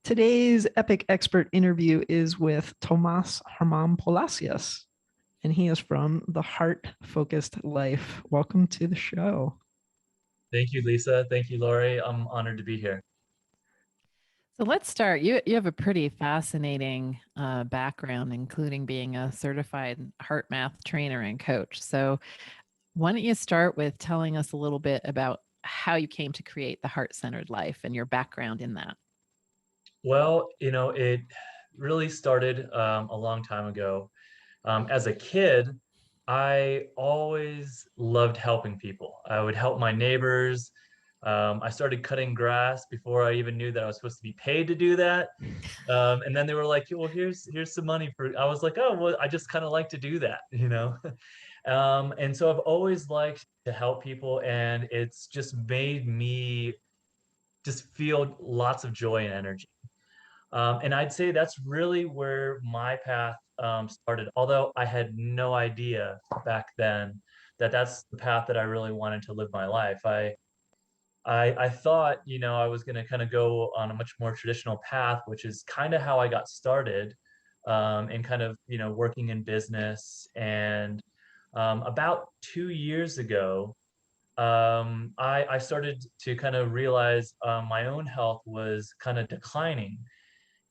Today's epic expert interview is with Tomas German-Palacios, and he is from the Heart Focused Life. Welcome to the show. Thank you, Lisa. Thank you, Lori. I'm honored to be here. So let's start. You have a pretty fascinating background, including being a certified heart math trainer and coach. So why don't you start with telling us a little bit about how you came to create the heart-centered life and your background in that? Well, it really started a long time ago. As a kid, I always loved helping people. I would help my neighbors. I started cutting grass before I even knew that I was supposed to be paid to do that. And then they were like, "Well, here's some money for." I was like, "Oh, well, I just kind of like to do that." And so I've always liked to help people, and it's just made me just feel lots of joy and energy. And I'd say that's really where my path started, although I had no idea back then that that's the path that I really wanted to live my life. I thought, I was going to kind of go on a much more traditional path, which is kind of how I got started, and kind of, working in business. And about 2 years ago, I started to kind of realize my own health was kind of declining.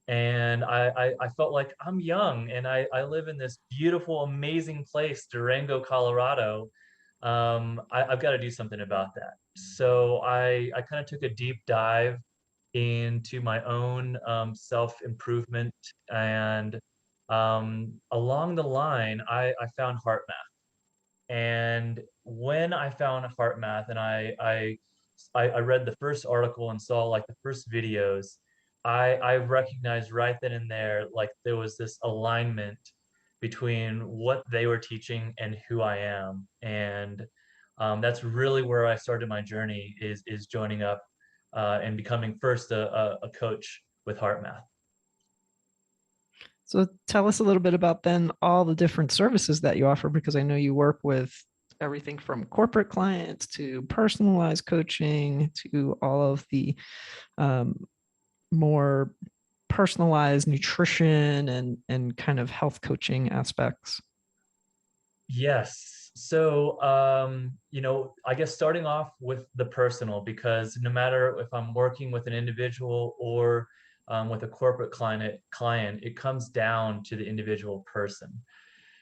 And I felt like I'm young and I live in this beautiful, amazing place, Durango, Colorado. I've got to do something about that. So I kind of took a deep dive into my own self-improvement. And along the line, I found heart math. And when I found heart math and I read the first article and saw like the first videos, I recognized right then and there, like there was this alignment between what they were teaching and who I am. And that's really where I started my journey is joining up and becoming first a coach with heart math. So tell us a little bit about then all the different services that you offer, because I know you work with everything from corporate clients to personalized coaching to all of the more personalized nutrition and kind of health coaching aspects. Yes. So, I guess starting off with the personal, because no matter if I'm working with an individual or with a corporate client, it comes down to the individual person.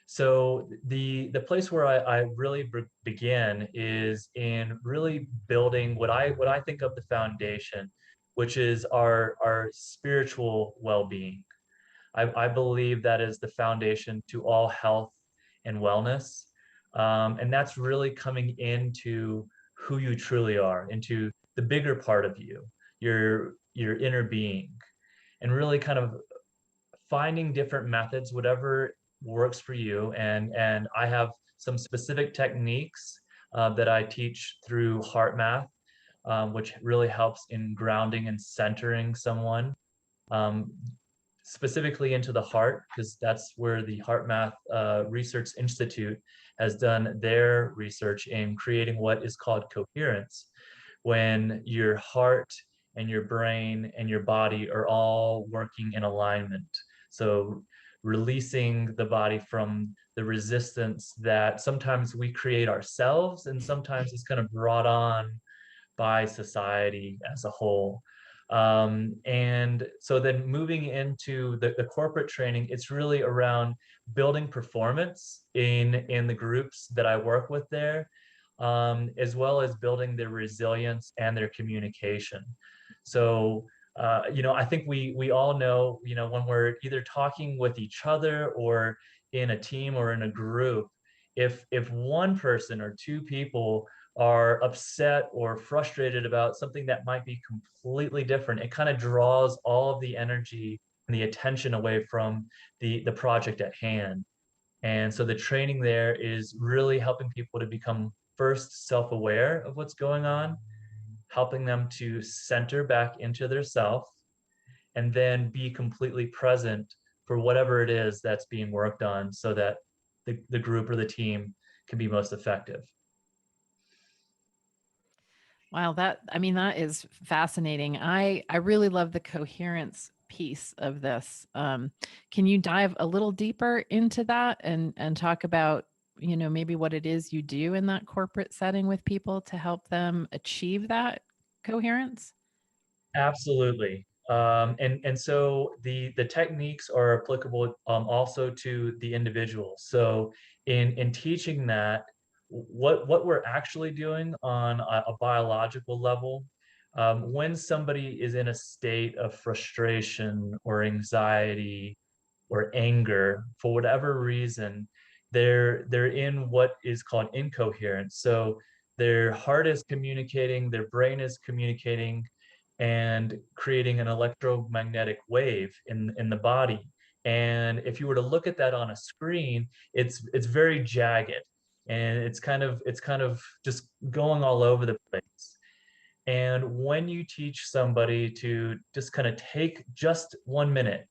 So the place where I really begin is in really building what I think of the foundation, which is our spiritual well-being. I believe that is the foundation to all health and wellness. And that's really coming into who you truly are, into the bigger part of you, your inner being, and really kind of finding different methods, whatever works for you. And I have some specific techniques that I teach through heart math, which really helps in grounding and centering someone. Um, Specifically into the heart, because that's where the Heart Math Research Institute has done their research in creating what is called coherence, when your heart and your brain and your body are all working in alignment. So releasing the body from the resistance that sometimes we create ourselves and sometimes it's kind of brought on by society as a whole. And so then moving into the corporate training, it's really around building performance in the groups that I work with there, as well as building their resilience and their communication. So, I think we all know, when we're either talking with each other or in a team or in a group, if one person or two people are upset or frustrated about something that might be completely different, it kind of draws all of the energy and the attention away from the project at hand. And so the training there is really helping people to become first self-aware of what's going on, helping them to center back into their self, and then be completely present for whatever it is that's being worked on so that the group or the team can be most effective. Wow, that is fascinating. I really love the coherence piece of this. Can you dive a little deeper into that and talk about, you know, maybe what it is you do in that corporate setting with people to help them achieve that coherence? Absolutely. And so the techniques are applicable also to the individual. So in teaching that, what we're actually doing on a biological level, when somebody is in a state of frustration or anxiety or anger for whatever reason, they're in what is called incoherence. So their heart is communicating, their brain is communicating, and creating an electromagnetic wave in the body. And if you were to look at that on a screen, it's very jagged, and it's kind of just going all over the place. And when you teach somebody to just kind of take just 1 minute,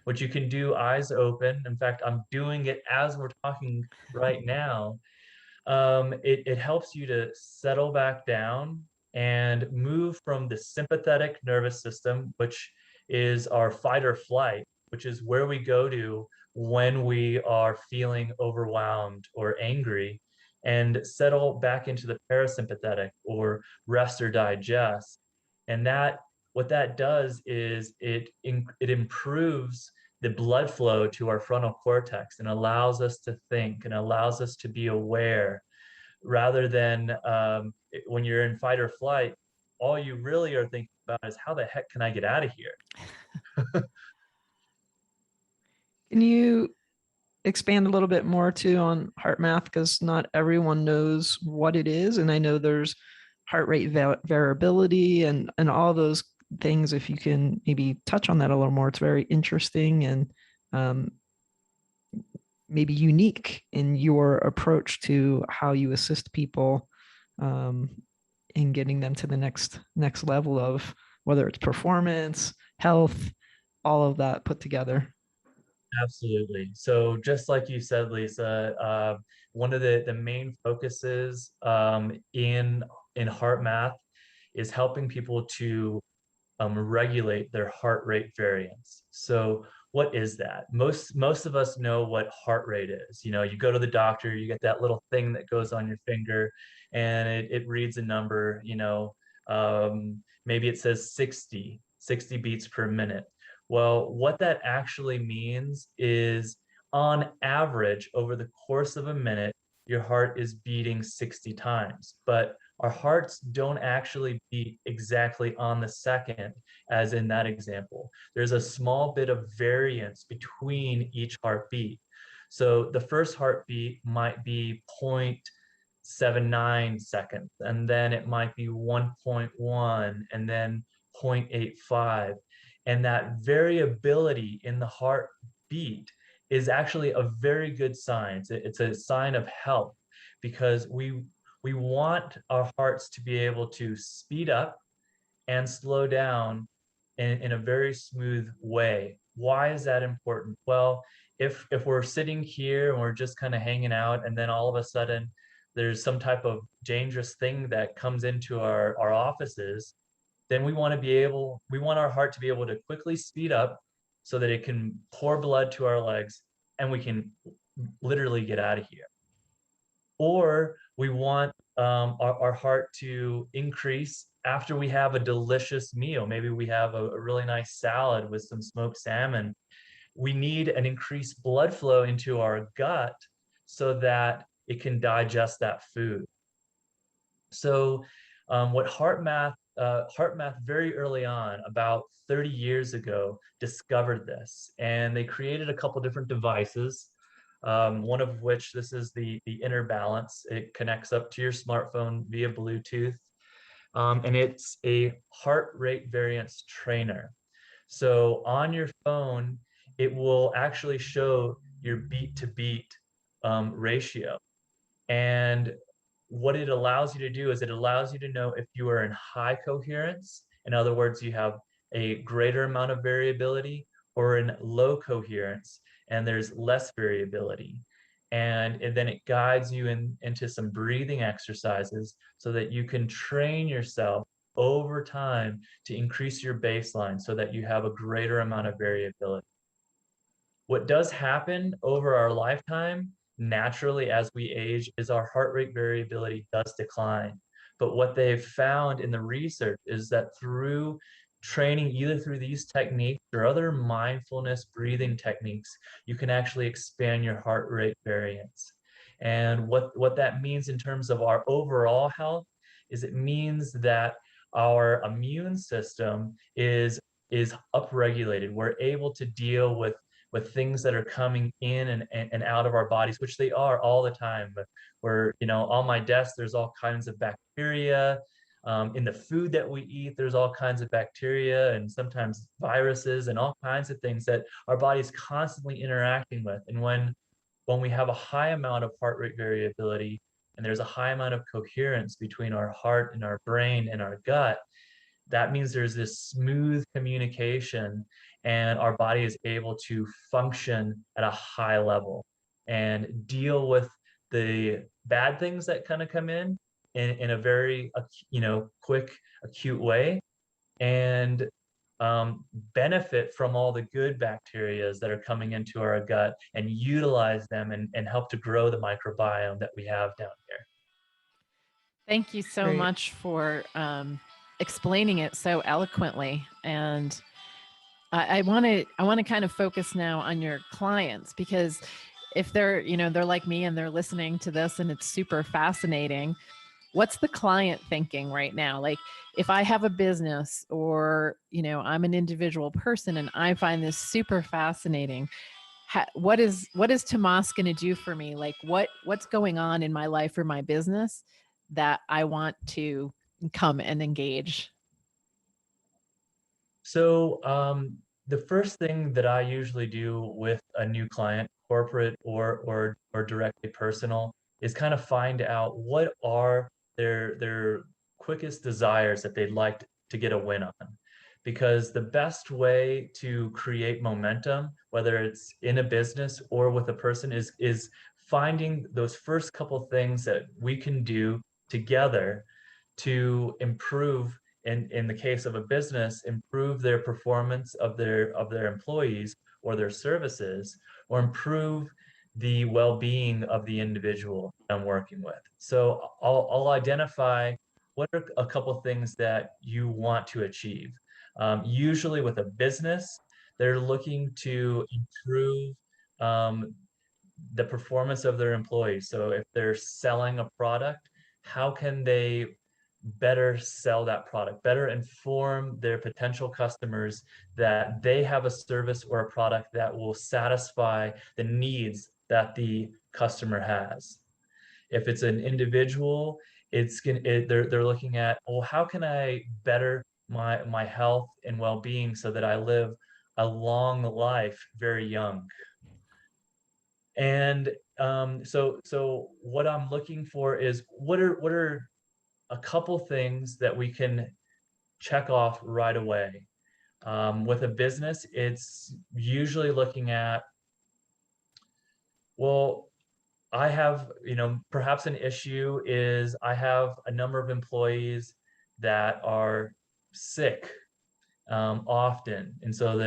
which you can do eyes open, in fact, I'm doing it as we're talking right now, it helps you to settle back down and move from the sympathetic nervous system, which is our fight or flight, which is where we go to when we are feeling overwhelmed or angry, and settle back into the parasympathetic or rest or digest. And that what that does is it improves the blood flow to our frontal cortex and allows us to think and allows us to be aware, rather than when you're in fight or flight, all you really are thinking about is how the heck can I get out of here? Can you expand a little bit more too on heart math? Because not everyone knows what it is. And I know there's heart rate variability and all those things. If you can maybe touch on that a little more, it's very interesting and um, maybe unique in your approach to how you assist people um, in getting them to the next level of whether it's performance, health, all of that put together. Absolutely. So just like you said, Lisa, one of the main focuses in heart math is helping people to regulate their heart rate variance. So what is that? Most of us know what heart rate is. You know, you go to the doctor, you get that little thing that goes on your finger, and it reads a number. You know, maybe it says 60 beats per minute. Well, what that actually means is, on average, over the course of a minute, your heart is beating 60 times. But our hearts don't actually beat exactly on the second, as in that example. There's a small bit of variance between each heartbeat. So the first heartbeat might be 0.79 seconds, and then it might be 1.1, and then 0.85. And that variability in the heartbeat is actually a very good sign. It's a sign of health, because we want our hearts to be able to speed up and slow down in a very smooth way. Why is that important? Well, if we're sitting here and we're just kind of hanging out, and then all of a sudden there's some type of dangerous thing that comes into our offices, then we want our heart to be able to quickly speed up so that it can pour blood to our legs and we can literally get out of here. Or we want our heart to increase after we have a delicious meal. Maybe we have a really nice salad with some smoked salmon. We need an increased blood flow into our gut so that it can digest that food. So what heart math very early on, about 30 years ago, discovered this, and they created a couple different devices. One of which, this is the Inner Balance. It connects up to your smartphone via Bluetooth, and it's a heart rate variance trainer. So on your phone, it will actually show your beat to beat ratio. And what it allows you to do is it allows you to know if you are in high coherence, in other words, you have a greater amount of variability, or in low coherence and there's less variability. And then it guides you into some breathing exercises so that you can train yourself over time to increase your baseline so that you have a greater amount of variability. What does happen over our lifetime, naturally as we age, is our heart rate variability does decline. But what they've found in the research is that through training, either through these techniques or other mindfulness breathing techniques, you can actually expand your heart rate variance. And what that means in terms of our overall health is it means that our immune system is upregulated. We're able to deal with things that are coming in and out of our bodies, which they are all the time. But we're, on my desk, there's all kinds of bacteria. In the food that we eat, there's all kinds of bacteria and sometimes viruses and all kinds of things that our body is constantly interacting with. And when we have a high amount of heart rate variability and there's a high amount of coherence between our heart and our brain and our gut, that means there's this smooth communication and our body is able to function at a high level and deal with the bad things that kind of come in a very quick, acute way, and benefit from all the good bacteria that are coming into our gut and utilize them and help to grow the microbiome that we have down here. Thank you so Great. much for explaining it so eloquently. And I want to kind of focus now on your clients, because if they're like me and they're listening to this and it's super fascinating, what's the client thinking right now? Like, if I have a business or I'm an individual person and I find this super fascinating, what is Tomas going to do for me? Like, what's going on in my life or my business that I want to come and engage? So the first thing that I usually do with a new client, corporate or directly personal, is kind of find out what are their quickest desires that they'd like to get a win on. Because the best way to create momentum, whether it's in a business or with a person, is finding those first couple things that we can do together to improve, in the case of a business, improve their performance of their employees or their services, or improve the well-being of the individual I'm working with. So I'll identify what are a couple things that you want to achieve. Usually with a business, they're looking to improve the performance of their employees. So if they're selling a product, how can they better sell that product, better inform their potential customers that they have a service or a product that will satisfy the needs that the customer has. If it's an individual, they're looking at, well, how can I better my health and well-being so that I live a long life very young. And so what I'm looking for is what are a couple things that we can check off right away. With a business, it's usually looking at, well, I have, perhaps an issue is I have a number of employees that are sick often. And so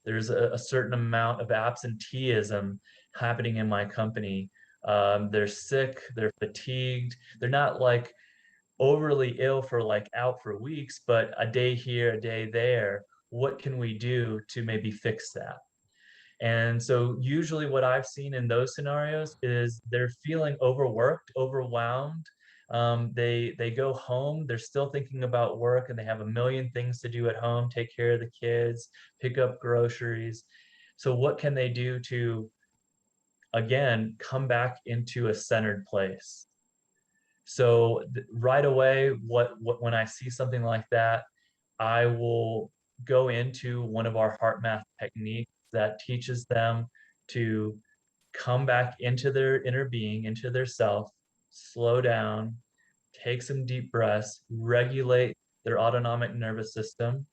there's a certain amount of absenteeism happening in my company. They're sick, they're fatigued, they're not like overly ill for like out for weeks, but a day here, a day there. What can we do to maybe fix that? And so usually what I've seen in those scenarios is they're feeling overworked, overwhelmed. They go home, they're still thinking about work and they have a million things to do at home, take care of the kids, pick up groceries. So what can they do to, again, come back into a centered place? So right away, when I see something like that, I will go into one of our heart math techniques that teaches them to come back into their inner being, into their self, slow down, take some deep breaths, regulate their autonomic nervous system,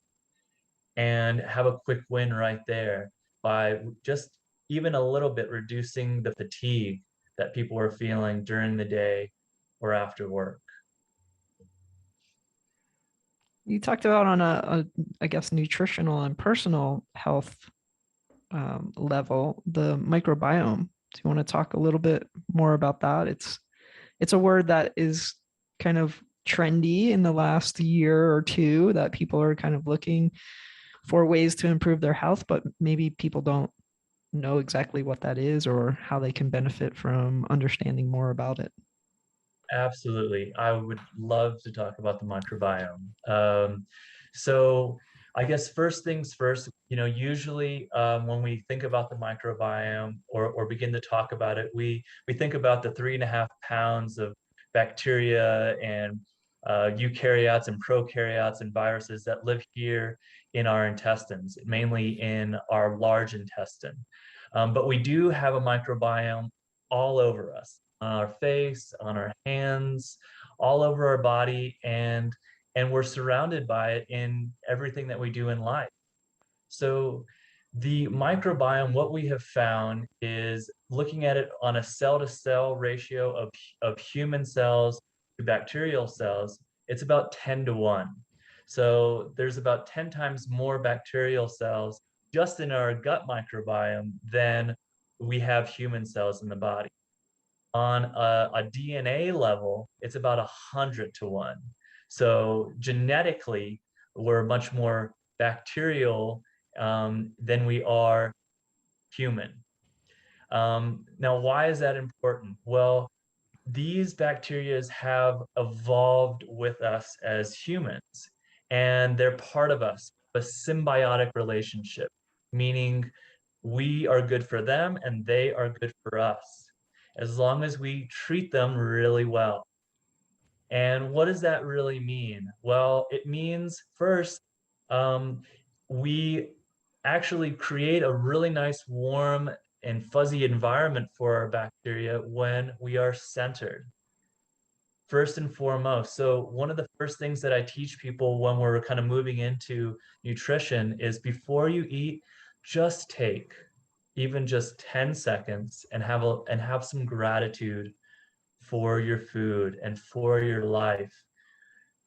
and have a quick win right there by just even a little bit reducing the fatigue that people are feeling during the day or after work. You talked about on I guess, nutritional and personal health level, the microbiome. Do you want to talk a little bit more about that? It's a word that is kind of trendy in the last year or two, that people are kind of looking for ways to improve their health, but maybe people don't know exactly what that is or how they can benefit from understanding more about it. Absolutely. I would love to talk about the microbiome. So I guess first things first, usually when we think about the microbiome or begin to talk about it, we think about the 3.5 pounds of bacteria and eukaryotes and prokaryotes and viruses that live here in our intestines, mainly in our large intestine. But we do have a microbiome all over us, on our face, on our hands, all over our body, and we're surrounded by it in everything that we do in life. So the microbiome, what we have found is looking at it on a cell-to-cell ratio of human cells to bacterial cells, it's about 10 to 1. So there's about 10 times more bacterial cells just in our gut microbiome than we have human cells in the body. On a DNA level, it's about 100 to 1. So genetically, we're much more bacterial than we are human. Now, why is that important? Well, these bacteria have evolved with us as humans, and they're part of us, a symbiotic relationship, meaning we are good for them and they are good for us, as long as we treat them really well. And what does that really mean? Well, it means first, um, we actually create a really nice, warm, and fuzzy environment for our bacteria when we are centered, first and foremost. So one of the first things that I teach people when we're kind of moving into nutrition is, before you eat, just take even just 10 seconds and have some gratitude for your food and for your life,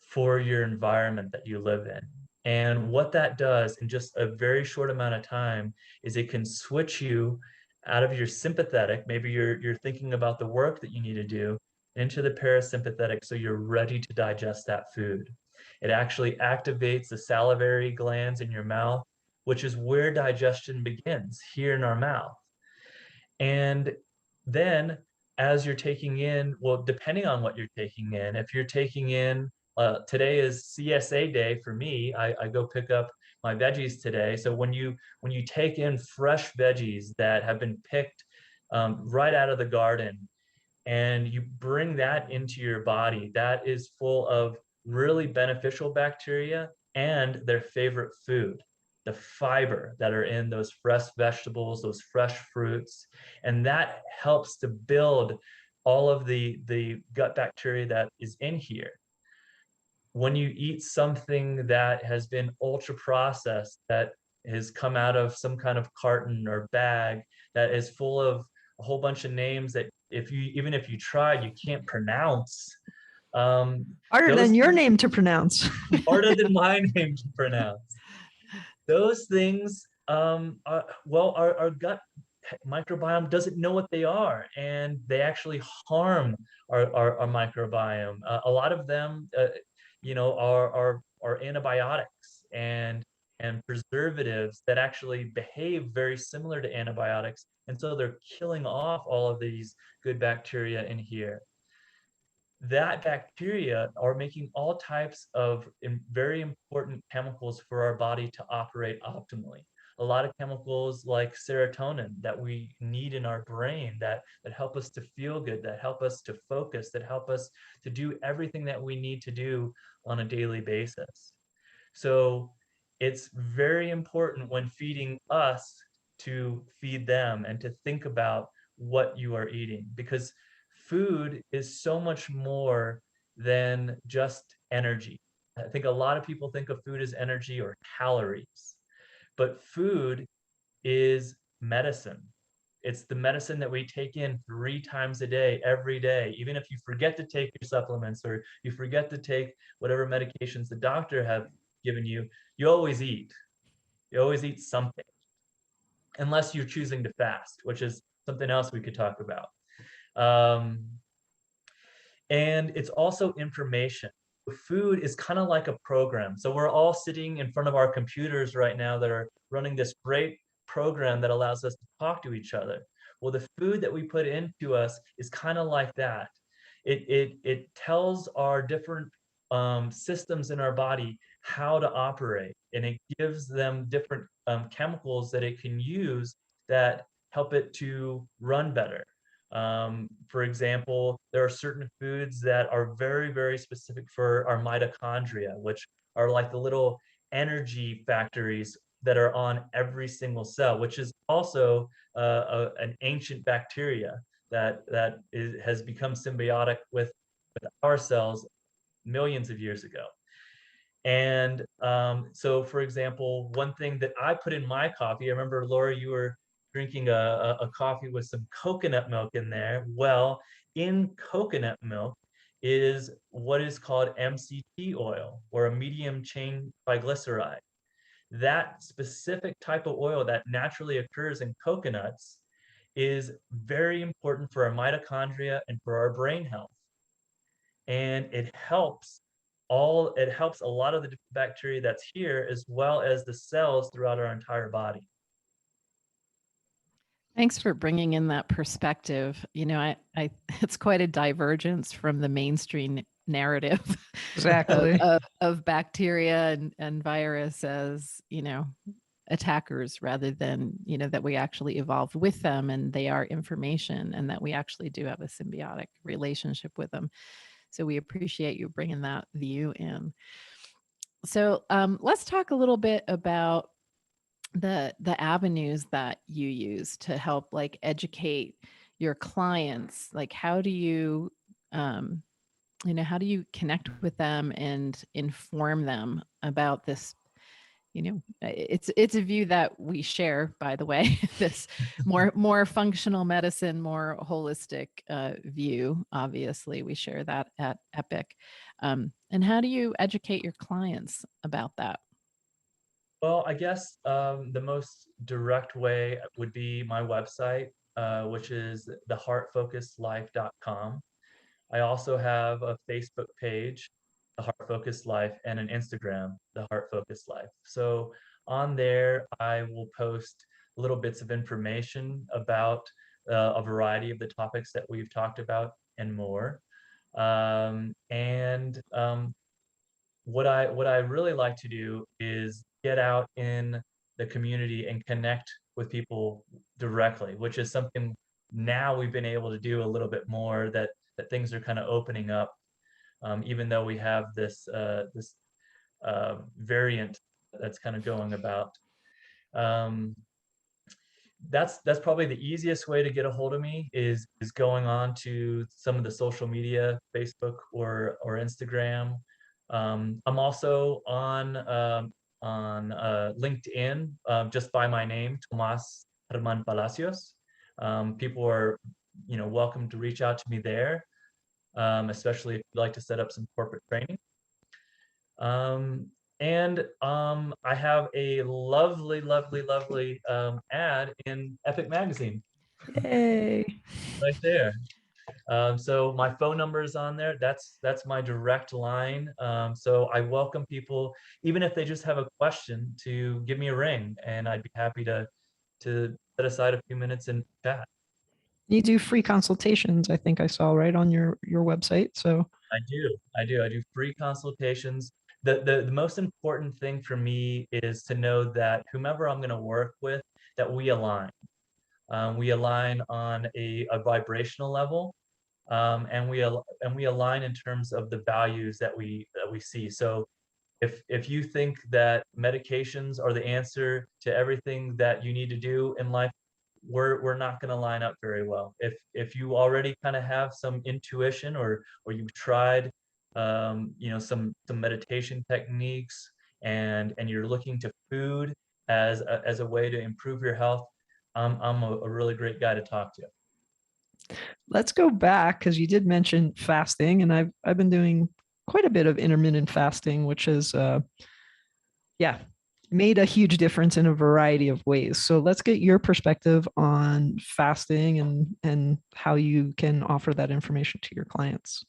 for your environment that you live in. And what that does in just a very short amount of time is it can switch you out of your sympathetic, maybe you're thinking about the work that you need to do, into the parasympathetic, so you're ready to digest that food. It actually activates the salivary glands in your mouth, which is where digestion begins, here in our mouth. And then as you're taking in, well, depending on what you're taking in, if you're taking in, today is CSA day for me. I go pick up my veggies today. So when you take in fresh veggies that have been picked right out of the garden, and you bring that into your body, that is full of really beneficial bacteria and their favorite food, the fiber that are in those fresh vegetables, those fresh fruits. And that helps to build all of the gut bacteria that is in here. When you eat something that has been ultra processed, that has come out of some kind of carton or bag, that is full of a whole bunch of names that even if you tried, you can't pronounce. Harder Those than your things name to pronounce. harder than my name to pronounce. Those things, well, our gut microbiome doesn't know what they are, and they actually harm our microbiome. A lot of them, are antibiotics and preservatives that actually behave very similar to antibiotics, and so they're killing off all of these good bacteria in here. That bacteria are making all types of very important chemicals for our body to operate optimally. A lot of chemicals like serotonin that we need in our brain, that help us to feel good, that help us to focus, that help us to do everything that we need to do on a daily basis. So it's very important when feeding us to feed them and to think about what you are eating, because food is so much more than just energy. I think a lot of people think of food as energy or calories, but food is medicine. It's the medicine that we take in 3 times a day, every day. Even if you forget to take your supplements or you forget to take whatever medications the doctor have given you, you always eat. You always eat something, unless you're choosing to fast, which is something else we could talk about. Um, and it's also information. Food is kind of like a program. So we're all sitting in front of our computers right now that are running this great program that allows us to talk to each other. Well, the food that we put into us is kind of like that. It tells our different systems in our body how to operate, and it gives them different chemicals that it can use that help it to run better. For example, there are certain foods that are very, very specific for our mitochondria, which are like the little energy factories that are on every single cell, which is also an ancient bacteria has become symbiotic with our cells millions of years ago. And so, for example, one thing that I put in my coffee, I remember, Laura, you were drinking a coffee with some coconut milk in there. Well, in coconut milk is what is called MCT oil, or a medium chain triglyceride. That specific type of oil that naturally occurs in coconuts is very important for our mitochondria and for our brain health. And it helps a lot of the bacteria that's here, as well as the cells throughout our entire body. Thanks for bringing in that perspective. You know, it's quite a divergence from the mainstream narrative Exactly. of bacteria and virus as, you know, attackers, rather than, you know, that we actually evolved with them and they are information, and that we actually do have a symbiotic relationship with them. So we appreciate you bringing that view in. So let's talk a little bit about the avenues that you use to help like educate your clients. Like, how do you you know, how do you connect with them and inform them about this? You know, it's a view that we share, by the way, this more functional medicine, more holistic view. Obviously, we share that at EPIC. And how do you educate your clients about that? Well, I guess the most direct way would be my website, which is theheartfocusedlife.com. I also have a Facebook page, The Heart Focused Life, and an Instagram, The Heart Focused Life. So on there, I will post little bits of information about a variety of the topics that we've talked about and more. And what I really like to do is get out in the community and connect with people directly, which is something now we've been able to do a little bit more, that things are kind of opening up, even though we have this variant that's kind of going about. That's probably the easiest way to get a hold of me, is going on to some of the social media, Facebook or Instagram. I'm also on LinkedIn, just by my name, Tomas German-Palacios. People are, you know, welcome to reach out to me there, especially if you'd like to set up some corporate training. And I have a lovely, lovely, lovely ad in Epic Magazine Yay. right there. So my phone number is on there. That's my direct line. So I welcome people, even if they just have a question, to give me a ring, and I'd be happy to set aside a few minutes and chat. You do free consultations, I think I saw right on your website. So I do free consultations. The most important thing for me is to know that whomever I'm going to work with, that we align. We align on a vibrational level, and we align in terms of the values that we see. So if you think that medications are the answer to everything that you need to do in life, we're not going to line up very well. If you already kind of have some intuition, or you've tried you know, some meditation techniques, and you're looking to food as a way to improve your health, I'm a really great guy to talk to. Let's go back because you did mention fasting, and I've been doing quite a bit of intermittent fasting, which has yeah, made a huge difference in a variety of ways. So let's get your perspective on fasting and how you can offer that information to your clients.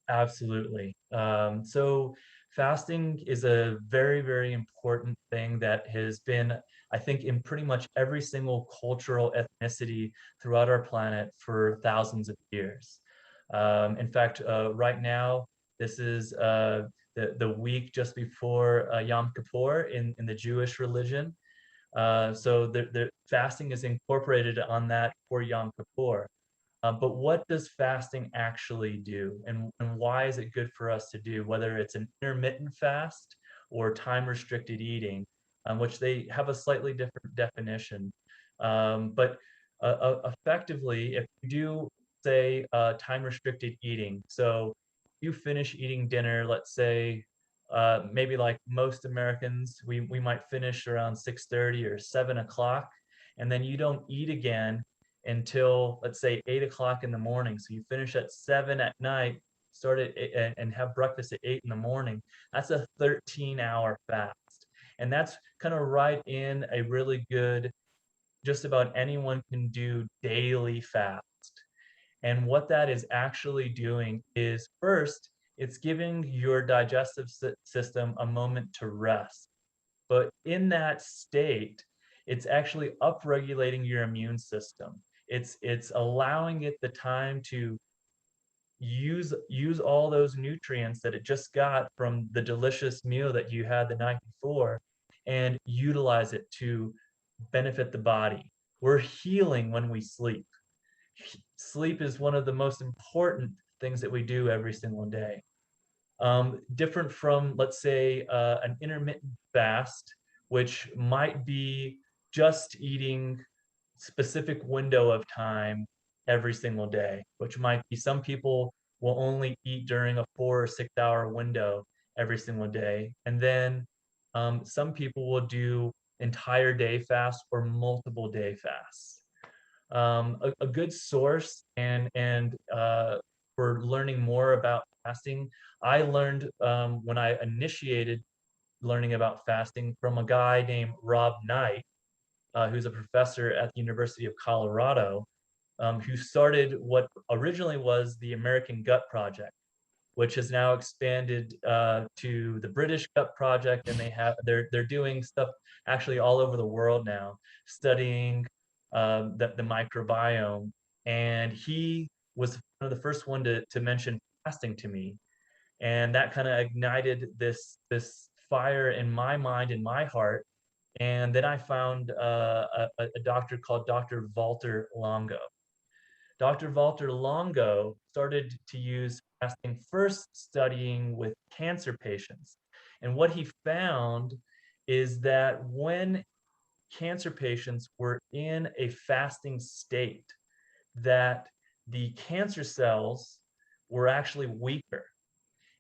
Absolutely. So fasting is a very, very important thing that has been, I think, in pretty much every single cultural ethnicity throughout our planet for thousands of years. In fact, right now, this is the week just before Yom Kippur in the Jewish religion. So the fasting is incorporated on that for Yom Kippur. But what does fasting actually do, and why is it good for us to do, whether it's an intermittent fast or time-restricted eating, which they have a slightly different definition. But effectively, if you do, say, time-restricted eating, so you finish eating dinner, let's say, maybe like most Americans, we might finish around 6:30 or 7 o'clock, and then you don't eat again until, let's say, 8 o'clock in the morning. So you finish at 7 at night, start at and have breakfast at 8 in the morning. That's a 13-hour fast. And that's kind of right in a really good, just about anyone can do daily fast. And what that is actually doing is, first, it's giving your digestive system a moment to rest. But in that state, it's actually upregulating your immune system. It's allowing it the time to use all those nutrients that it just got from the delicious meal that you had the night before, and utilize it to benefit the body. We're healing when we sleep. Sleep is one of the most important things that we do every single day. Different from, let's say, an intermittent fast, which might be just eating specific window of time every single day, which might be, some people will only eat during a 4 or 6 hour window every single day. And then some people will do entire day fasts or multiple day fasts. A good source and for learning more about fasting, I learned when I initiated learning about fasting from a guy named Rob Knight, who's a professor at the University of Colorado, who started what originally was the American Gut Project, which has now expanded to the British Gut Project, and they're doing stuff actually all over the world now, studying the microbiome. And he was one of the first one to mention fasting to me, and that kind of ignited this fire in my mind, in my heart. And then I found a doctor called Dr. Walter Longo. Dr. Walter Longo started to use fasting, first studying with cancer patients. And what he found is that when cancer patients were in a fasting state, that the cancer cells were actually weaker.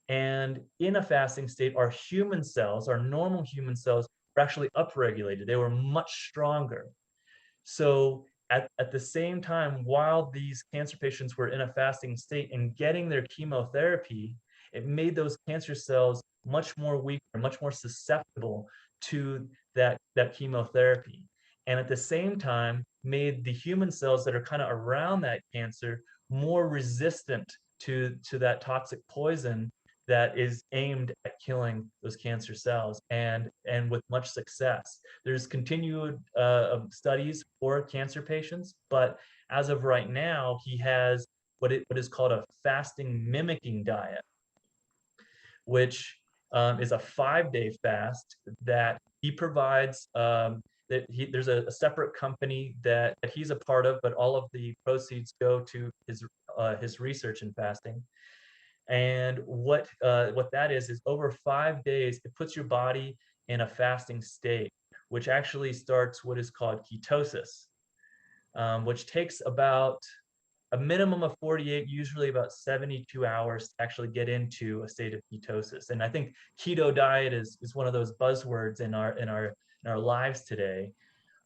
And in a fasting state, our human cells, our normal human cells, were actually upregulated. They were much stronger. So at the same time, while these cancer patients were in a fasting state and getting their chemotherapy, it made those cancer cells much more weak, much more susceptible to that chemotherapy. And at the same time, made the human cells that are kind of around that cancer more resistant to that toxic poison that is aimed at killing those cancer cells, and with much success. There's continued studies for cancer patients, but as of right now, he has what is called a fasting mimicking diet, which is a 5-day fast that he provides. There's a separate company that he's a part of, but all of the proceeds go to his research in fasting. And what that is over 5 days, it puts your body in a fasting state, which actually starts what is called ketosis, which takes about a minimum of 48, usually about 72 hours to actually get into a state of ketosis. And I think keto diet is one of those buzzwords in our lives today.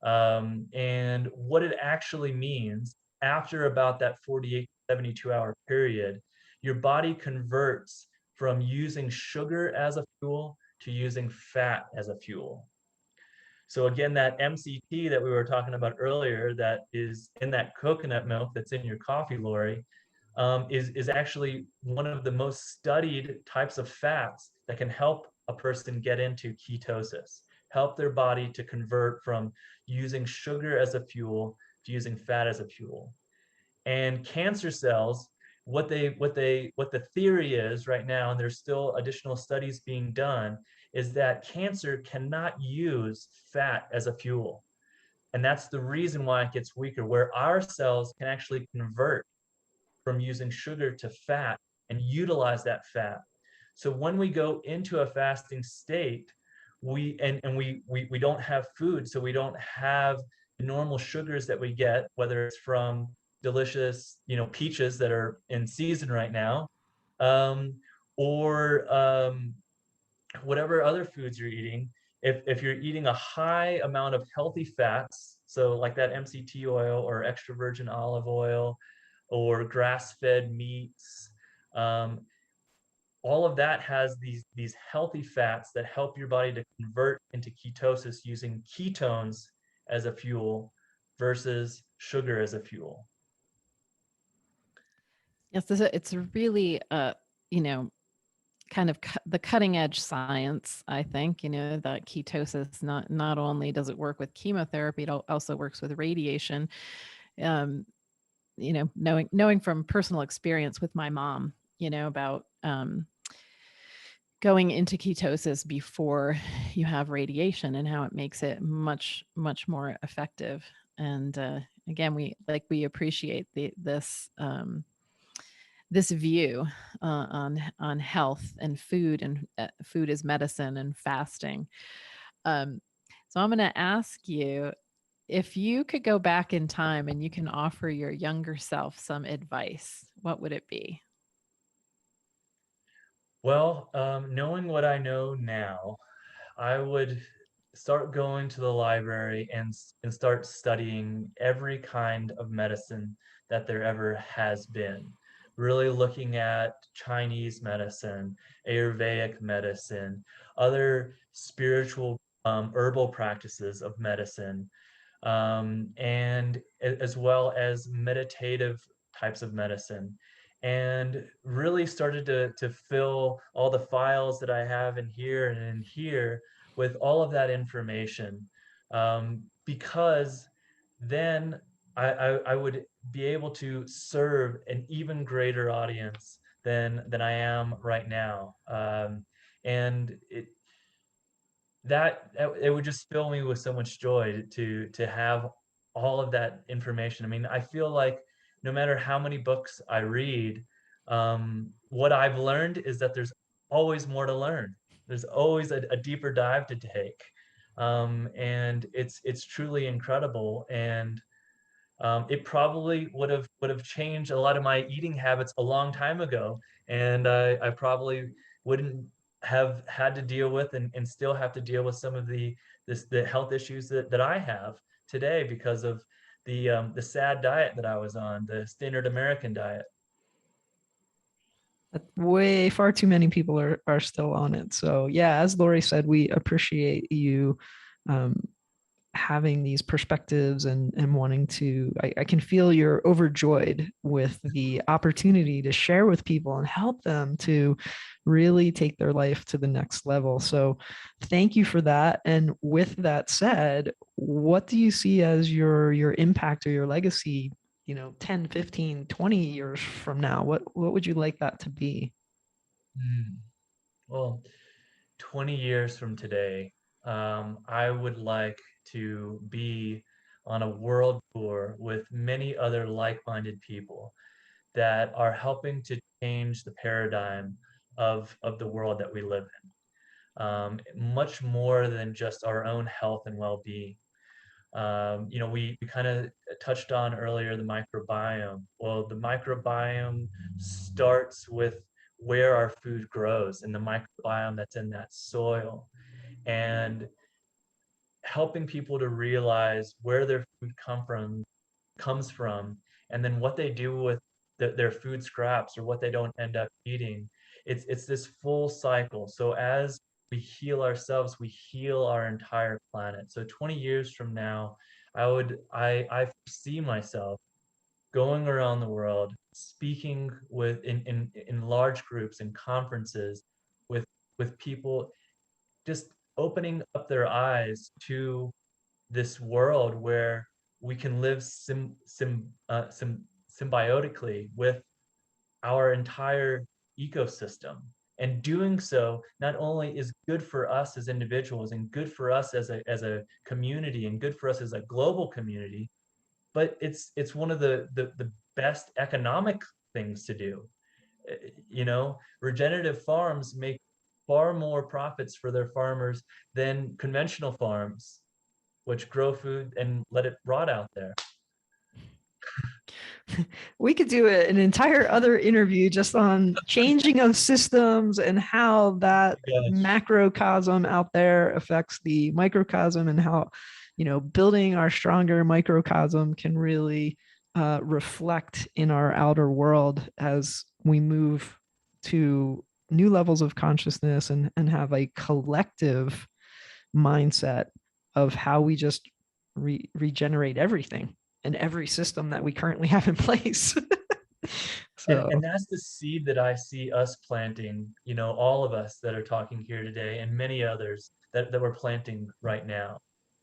And what it actually means, after about that 48 to 72-hour period, your body converts from using sugar as a fuel to using fat as a fuel. So again, that MCT that we were talking about earlier, that is in that coconut milk that's in your coffee, Lori, is actually one of the most studied types of fats that can help a person get into ketosis, help their body to convert from using sugar as a fuel to using fat as a fuel. And cancer cells, what the theory is right now, and there's still additional studies being done, is that cancer cannot use fat as a fuel. And that's the reason why it gets weaker, where our cells can actually convert from using sugar to fat and utilize that fat. So when we go into a fasting state, we don't have food, so we don't have the normal sugars that we get, whether it's from delicious, peaches that are in season right now, or whatever other foods you're eating. If you're eating a high amount of healthy fats, so like that MCT oil or extra virgin olive oil or grass-fed meats, all of that has these healthy fats that help your body to convert into ketosis using ketones as a fuel versus sugar as a fuel. Yes, it's really, kind of the cutting edge science, I think, that ketosis, not only does it work with chemotherapy, it also works with radiation. Knowing from personal experience with my mom, about going into ketosis before you have radiation and how it makes it much, much more effective. And again, we appreciate this view on health and food, and food is medicine, and fasting. So I'm going to ask you, if you could go back in time and you can offer your younger self some advice, what would it be? Well, knowing what I know now, I would start going to the library and start studying every kind of medicine that there ever has been. Really looking at Chinese medicine, Ayurvedic medicine, other spiritual herbal practices of medicine, and as well as meditative types of medicine, and really started to fill all the files that I have in here and in here with all of that information, because then I would be able to serve an even greater audience than I am right now. And it would just fill me with so much joy to have all of that information. I mean, I feel like no matter how many books I read, what I've learned is that there's always more to learn. There's always a deeper dive to take, and it's truly incredible. And it probably would have changed a lot of my eating habits a long time ago, and I probably wouldn't have had to deal with and still have to deal with some of the health issues that I have today because of the sad diet that I was on, the standard American diet. Way far too many people are still on it. So yeah, as Lori said, we appreciate you having these perspectives and wanting to, I can feel you're overjoyed with the opportunity to share with people and help them to really take their life to the next level. So thank you for that. And with that said, what do you see as your impact or your legacy, 10, 15, 20 years from now? What would you like that to be? Well, 20 years from today, I would like to be on a world tour with many other like-minded people that are helping to change the paradigm of the world that we live in, much more than just our own health and well-being. We kind of touched on earlier the microbiome. Well, the microbiome starts with where our food grows and the microbiome that's in that soil. And helping people to realize where their food comes from, and then what they do with their food scraps or what they don't end up eating. It's this full cycle. So as we heal ourselves, we heal our entire planet. So 20 years from now, I foresee myself going around the world, speaking in large groups and conferences with people, just opening up their eyes to this world where we can live symbiotically with our entire ecosystem. And doing so not only is good for us as individuals and good for us as a community and good for us as a global community, but it's one of the best economic things to do. You know, regenerative farms make far more profits for their farmers than conventional farms, which grow food and let it rot out there. We could do an entire other interview just on changing of systems and how that macrocosm out there affects the microcosm, and how, you know, building our stronger microcosm can really reflect in our outer world as we move to new levels of consciousness and have a collective mindset of how we just regenerate everything and every system that we currently have in place. So, and that's the seed that I see us planting, you know, all of us that are talking here today, and many others that we're planting right now.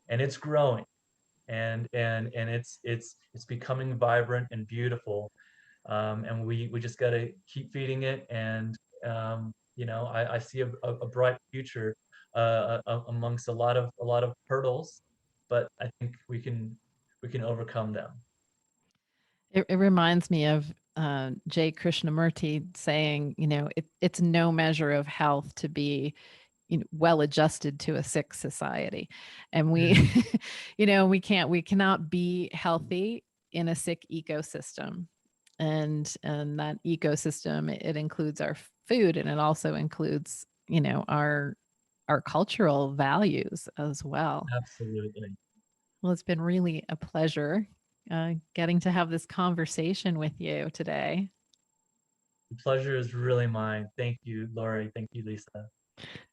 And it's growing, and it's becoming vibrant and beautiful. And we just got to keep feeding it. And you know, I see a bright future amongst a lot of hurdles, but I think we can overcome them. It reminds me of J. Krishnamurti saying, you know, it's no measure of health to be, you know, well adjusted to a sick society. And we, you know, we cannot be healthy in a sick ecosystem. And that ecosystem, it includes our food, and it also includes, you know, our cultural values as well. Absolutely. Well, it's been really a pleasure getting to have this conversation with you today. The pleasure is really mine. Thank you, Lori. Thank you, Lisa.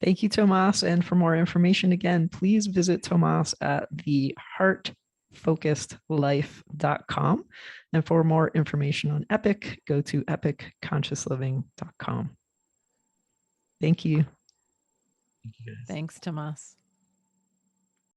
thank you, Tomas. And for more information, again, please visit Tomas at theheartfocusedlife.com. And for more information on E.P.I.C, go to epicconsciousliving.com. Thank you. Thank you, guys. Thanks, Tomas.